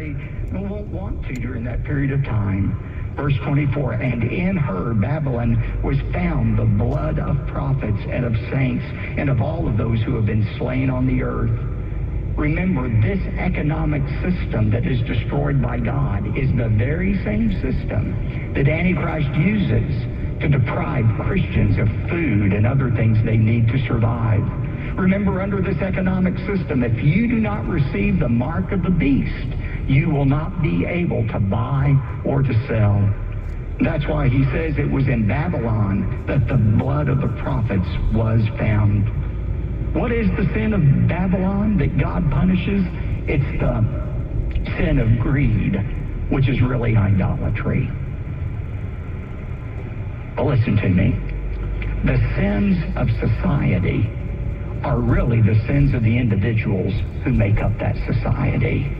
They won't want to during that period of time. Verse 24, and in her, Babylon, was found the blood of prophets and of saints and of all of those who have been slain on the earth. Remember, this economic system that is destroyed by God is the very same system that Antichrist uses to deprive Christians of food and other things they need to survive. Remember, under this economic system, if you do not receive the mark of the beast, you will not be able to buy or to sell. That's why he says it was in Babylon that the blood of the prophets was found. What is the sin of Babylon that God punishes? It's the sin of greed, which is really idolatry. Well, listen to me. The sins of society are really the sins of the individuals who make up that society.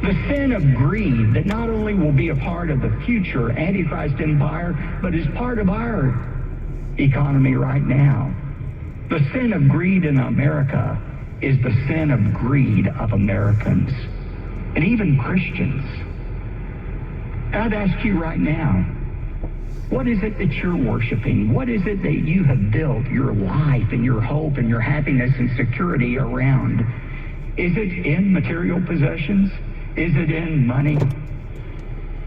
The sin of greed that not only will be a part of the future Antichrist empire, but is part of our economy right now. The sin of greed in America is the sin of greed of Americans, and even Christians. I'd ask you right now, what is it that you're worshiping? What is it that you have built your life and your hope and your happiness and security around? Is it in material possessions? Is it in money?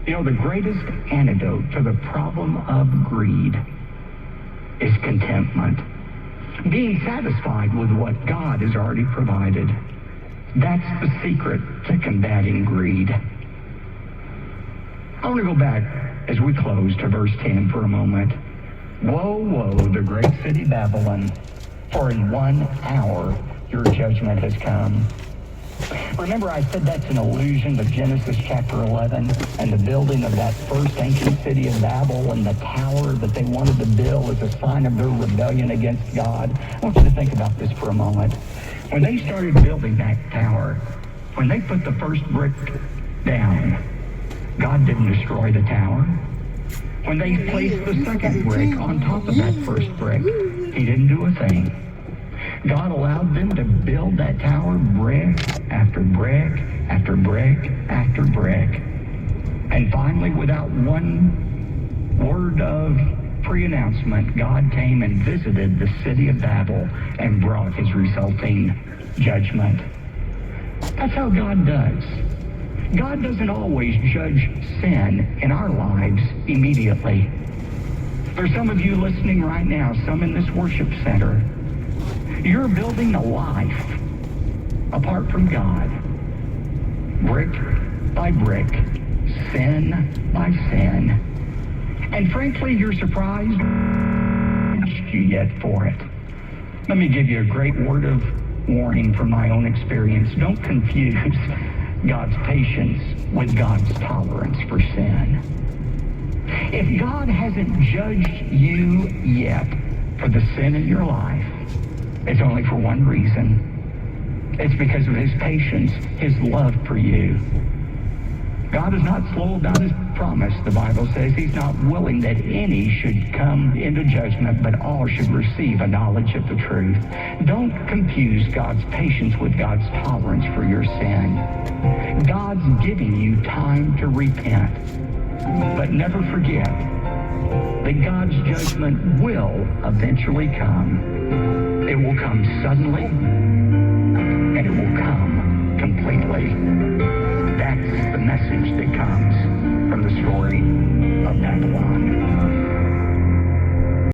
You know, the greatest antidote to the problem of greed is contentment. Being satisfied with what God has already provided. That's the secret to combating greed. I want to go back as we close to verse 10 for a moment. Woe, woe, the great city Babylon, for in 1 hour your judgment has come. Remember, I said that's an allusion to Genesis chapter 11 and the building of that first ancient city of Babel and the tower that they wanted to build as a sign of their rebellion against God. I want you to think about this for a moment. When they started building that tower, when they put the first brick down, God didn't destroy the tower. When they placed the second brick on top of that first brick, he didn't do a thing. God allowed them to build that tower brick after brick after brick after brick. And finally, without one word of pre-announcement, God came and visited the city of Babel and brought his resulting judgment. That's how God does. God doesn't always judge sin in our lives immediately. There's some of you listening right now, some in this worship center. You're building a life apart from God, brick by brick, sin by sin. And frankly, you're surprised you yet for it. Let me give you a great word of warning from my own experience. Don't confuse God's patience with God's tolerance for sin. If God hasn't judged you yet for the sin in your life, it's only for one reason. It's because of his patience, his love for you. God is not slow about his promise. The Bible says he's not willing that any should come into judgment, but all should receive a knowledge of the truth. Don't confuse God's patience with God's tolerance for your sin. God's giving you time to repent. But never forget that God's judgment will eventually come. It will come suddenly, and it will come completely. That's the message that comes